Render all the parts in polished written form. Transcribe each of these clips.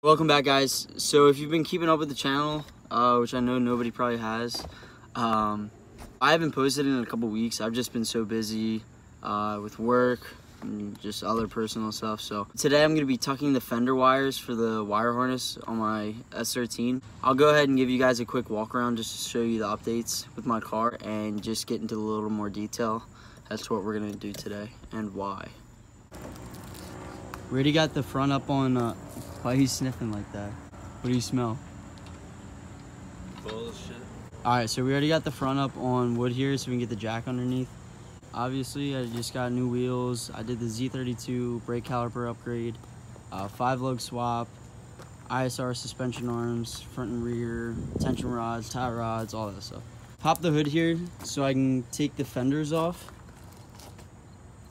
Welcome back, guys. So if you've been keeping up with the channel, which I know nobody probably has, I haven't posted in a couple weeks. I've just been so busy with work and just other personal stuff. So today I'm going to be tucking the Fender wires for the wire harness on my S13. I'll go ahead and give you guys a quick walk around just to show you the updates with my car and just get into a little more detail as to what we're going to do today and why. We already got the front up on, why are you sniffing like that? What do you smell? Bullshit. Alright, so we already got the front up on wood here so we can get the jack underneath. Obviously, I just got new wheels. I did the S13 brake caliper upgrade, 5-lug swap, ISR suspension arms, front and rear, tension rods, tie rods, all that stuff. Pop the hood here so I can take the fenders off.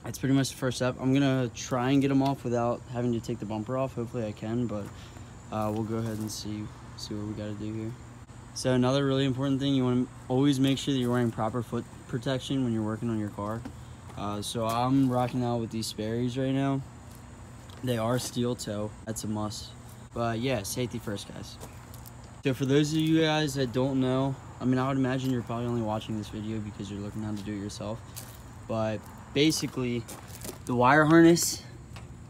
That's pretty much the first step. I'm gonna try and get them off without having to take the bumper off. Hopefully I can, but we'll go ahead and see what we gotta do here. So another really important thing, you wanna always make sure that you're wearing proper foot protection when you're working on your car. So I'm rocking out with these Sperry's right now. They are steel toe, that's a must. But yeah, safety first, guys. So for those of you guys that don't know, I mean, I would imagine you're probably only watching this video because you're looking how to do it yourself. But basically, the wire harness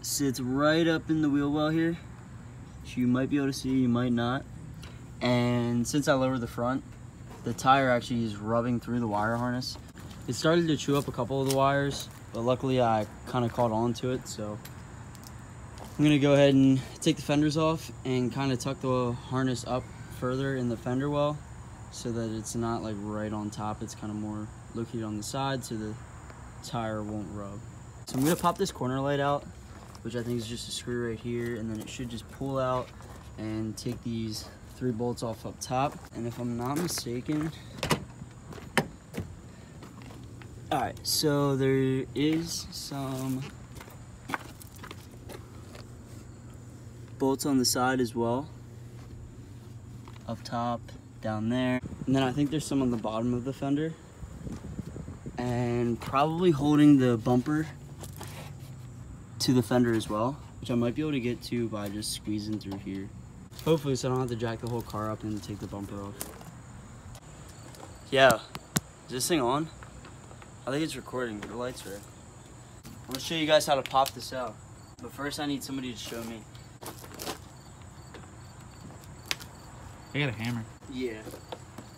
sits right up in the wheel well here. So you might be able to see, you might not. And since I lowered the front, the tire actually is rubbing through the wire harness. It started to chew up a couple of the wires, but luckily I kind of caught on to it. So I'm gonna go ahead and take the fenders off and kind of tuck the harness up further in the fender well so that it's not like right on top. It's kind of more located on the side so the tire won't rub. So I'm gonna pop this corner light out, which I think is just a screw right here, and then it should just pull out and take these 3 bolts off up top. And if I'm not mistaken, all right, so there is some bolts on the side as well, up top, down there, and then I think there's some on the bottom of the fender, and probably holding the bumper to the fender as well, which I might be able to get to by just squeezing through here. Hopefully, so I don't have to jack the whole car up and take the bumper off. Yeah, is this thing on? I think it's recording, but the lights are. I'm gonna show you guys how to pop this out. But first I need somebody to show me. I got a hammer. Yeah,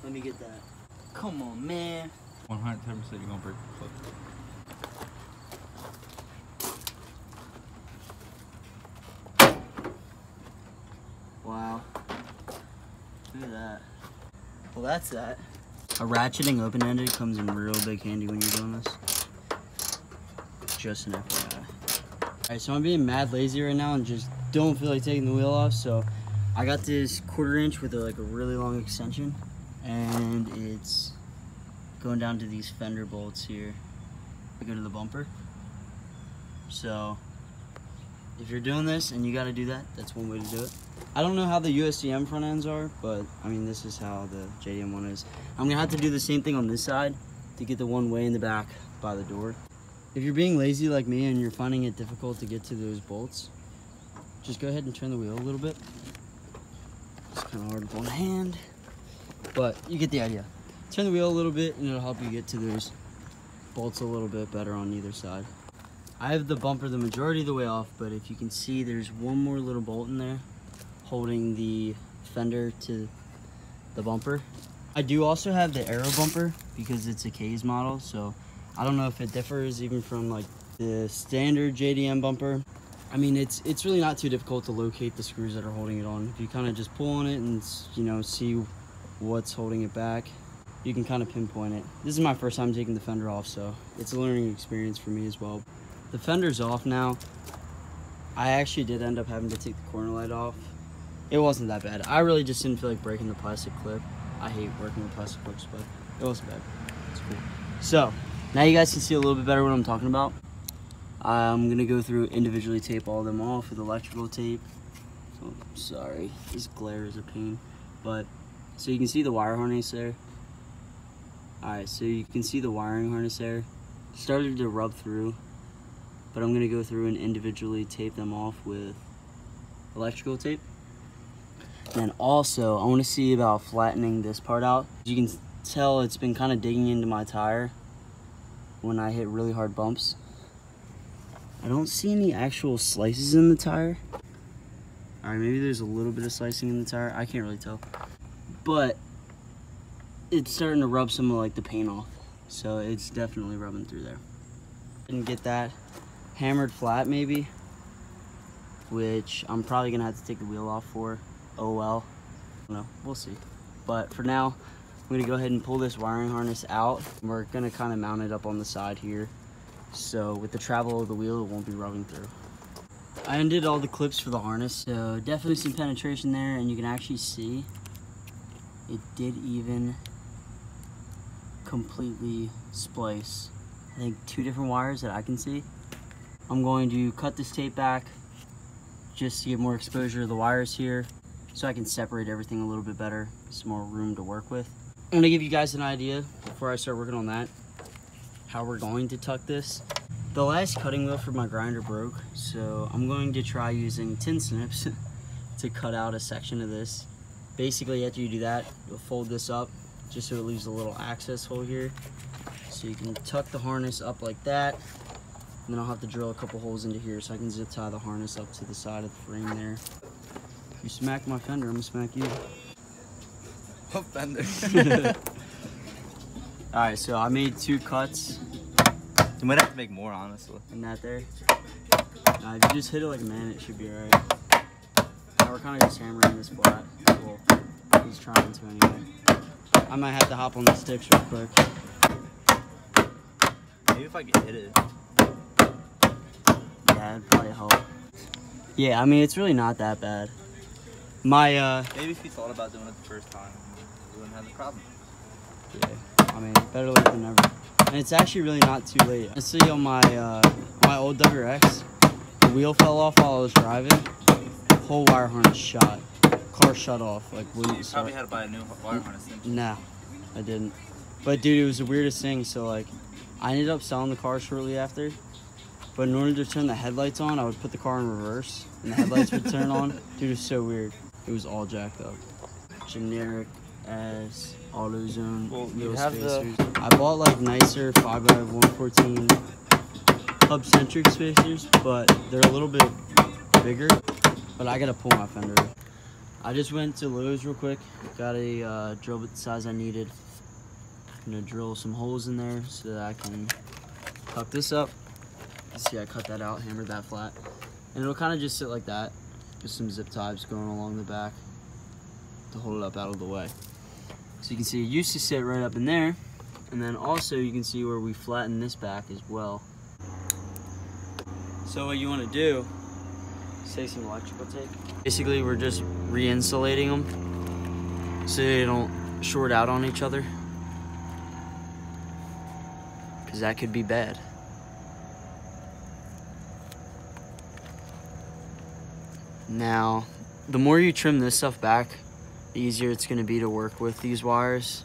let me get that. Come on, man. 110% you're gonna break the clip. Wow. Look at that. Well, that's that. A ratcheting open-ended comes in real big handy when you're doing this. Just an FYI. Alright, so I'm being mad lazy right now and just don't feel like taking the wheel off, so I got this 1/4 inch with like a really long extension, and it's going down to these fender bolts here that go to the bumper. So if you're doing this and you got to do that, that's one way to do it. I don't know how the USDM front ends are, but I mean, this is how the JDM one is. I'm gonna have to do the same thing on this side to get the one way in the back by the door. If you're being lazy like me and you're finding it difficult to get to those bolts, just go ahead and turn the wheel a little bit. It's kind of hard with one hand, but you get the idea. Turn the wheel a little bit and it'll help you get to those bolts a little bit better on either side. I have the bumper the majority of the way off, but if you can see, there's one more little bolt in there holding the fender to the bumper. I do also have the Aero bumper because it's a K's model, so I don't know if it differs even from like the standard JDM bumper. I mean, it's really not too difficult to locate the screws that are holding it on. If you kind of just pull on it and, you know, see what's holding it back, you can kind of pinpoint it. This is my first time taking the fender off, so it's a learning experience for me as well. The fender's off now. I actually did end up having to take the corner light off. It wasn't that bad. I really just didn't feel like breaking the plastic clip. I hate working with plastic clips, but it wasn't bad. It's cool. So now you guys can see a little bit better what I'm talking about. I'm gonna go through individually tape all of them off with electrical tape. Oh, sorry, this glare is a pain. But so you can see the wire harness there. Alright, so you can see the wiring harness there. Started to rub through, but I'm gonna go through and individually tape them off with electrical tape. Then also, I want to see about flattening this part out. You can tell it's been kind of digging into my tire when I hit really hard bumps. I don't see any actual slices in the tire. All right, maybe there's a little bit of slicing in the tire. I can't really tell. But it's starting to rub some of like the paint off. So it's definitely rubbing through there. Didn't get that hammered flat maybe, which I'm probably gonna have to take the wheel off for. Oh well, no, we'll see. But for now, I'm gonna go ahead and pull this wiring harness out. We're gonna kind of mount it up on the side here, so with the travel of the wheel, it won't be rubbing through. I undid all the clips for the harness, so definitely some penetration there, and you can actually see it did even completely splice. I think 2 different wires that I can see. I'm going to cut this tape back just to get more exposure to the wires here, so I can separate everything a little bit better, some more room to work with. I'm gonna give you guys an idea before I start working on that, how we're going to tuck this. The last cutting wheel for my grinder broke, so I'm going to try using tin snips to cut out a section of this. Basically, after you do that, you'll fold this up just so it leaves a little access hole here. So you can tuck the harness up like that, and then I'll have to drill a couple holes into here so I can zip tie the harness up to the side of the frame there. If you smack my fender, I'm gonna smack you. What fender? Alright, so I made 2 cuts. You might have to make more, honestly. And that there. If you just hit it like a man, it should be alright. Now we're kind of just hammering this flat. Well, he's trying to anyway. I might have to hop on the sticks real quick. Maybe if I could hit it. Yeah, it'd probably help. Yeah, I mean, it's really not that bad. My, Maybe if you thought about doing it the first time, you wouldn't have the problem. yeah, I mean, better late than never. And it's actually really not too late. Honestly, on my, my old WRX, the wheel fell off while I was driving. Whole wire harness shot. Car shut off, like, wouldn't You start. probably had to buy a new wire harness, didn't you? Nah, I didn't. But dude, it was the weirdest thing. So like, I ended up selling the car shortly after. But in order to turn the headlights on, I would put the car in reverse, and the headlights would turn on. Dude, it was so weird. It was all jacked up. Generic as AutoZone wheel spacers. I bought like nicer 5x114 hub centric spacers, but they're a little bit bigger. But I gotta pull my fender. I just went to Lowe's real quick. Got a drill bit the size I needed. I'm gonna drill some holes in there so that I can tuck this up. You see, I cut that out, hammered that flat, and it'll kind of just sit like that. Just some zip ties going along the back to hold it up out of the way. So you can see it used to sit right up in there, and then also you can see where we flattened this back as well. So what you want to do is take some electrical tape. Basically, we're just re-insulating them so they don't short out on each other, because that could be bad. Now, the more you trim this stuff back, the easier it's going to be to work with these wires,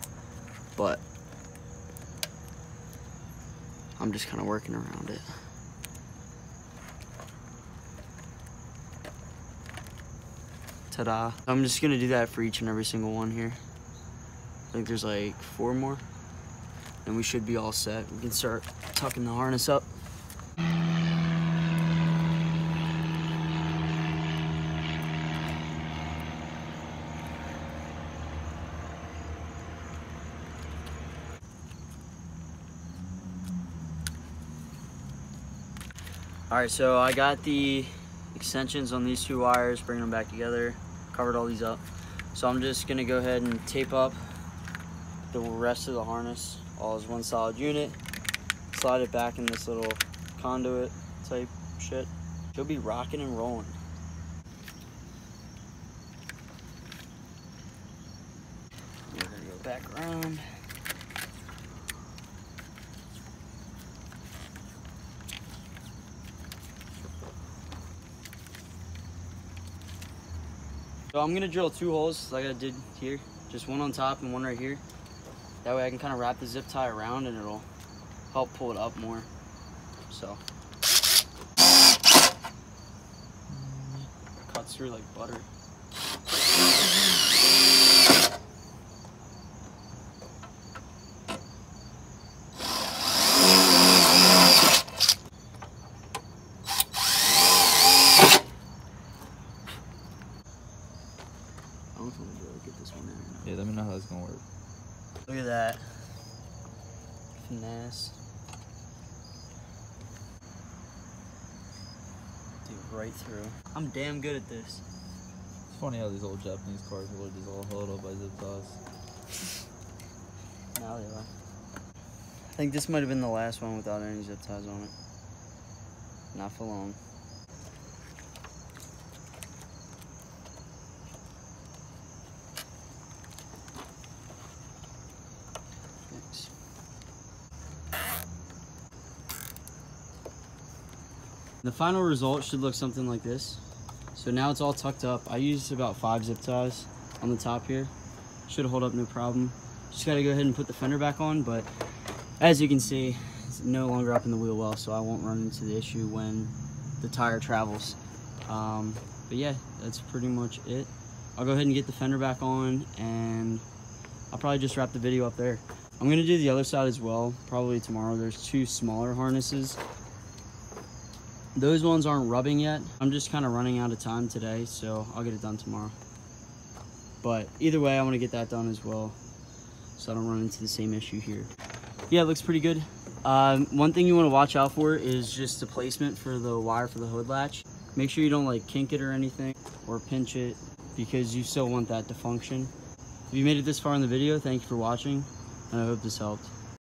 but I'm just kind of working around it. Ta-da. I'm just going to do that for each and every single one here. I think there's like 4 more, and we should be all set. We can start tucking the harness up. Alright, so I got the extensions on these 2 wires, bringing them back together, covered all these up. So I'm just gonna go ahead and tape up the rest of the harness all as one solid unit, slide it back in this little conduit type shit. She'll be rocking and rolling. We're gonna go back around. So I'm gonna drill 2 holes like I did here, just one on top and one right here. That way I can kind of wrap the zip tie around and it'll help pull it up more. So cuts through like butter. I don't know if I'm gonna be able to get this one in or not. Yeah, let me know how that's gonna work. Look at that. Finesse. Dude, right through. I'm damn good at this. It's funny how these old Japanese cars were just all held up by zip ties. Now they are. I think this might have been the last one without any zip ties on it. Not for long. Thanks. The final result should look something like this. So now it's all tucked up. I used about 5 zip ties on the top here. Should hold up no problem. Just gotta go ahead and put the fender back on, but as you can see, it's no longer up in the wheel well, so I won't run into the issue when the tire travels. But yeah, that's pretty much it. I'll go ahead and get the fender back on, and I'll probably just wrap the video up there. I'm gonna do the other side as well, probably tomorrow. There's 2 smaller harnesses. Those ones aren't rubbing yet. I'm just kind of running out of time today, so I'll get it done tomorrow. But either way, I want to get that done as well, so I don't run into the same issue here. Yeah, it looks pretty good. One thing you want to watch out for is just the placement for the wire for the hood latch. Make sure you don't like kink it or anything or pinch it, because you still want that to function. If you made it this far in the video, thank you for watching, and I hope this helped.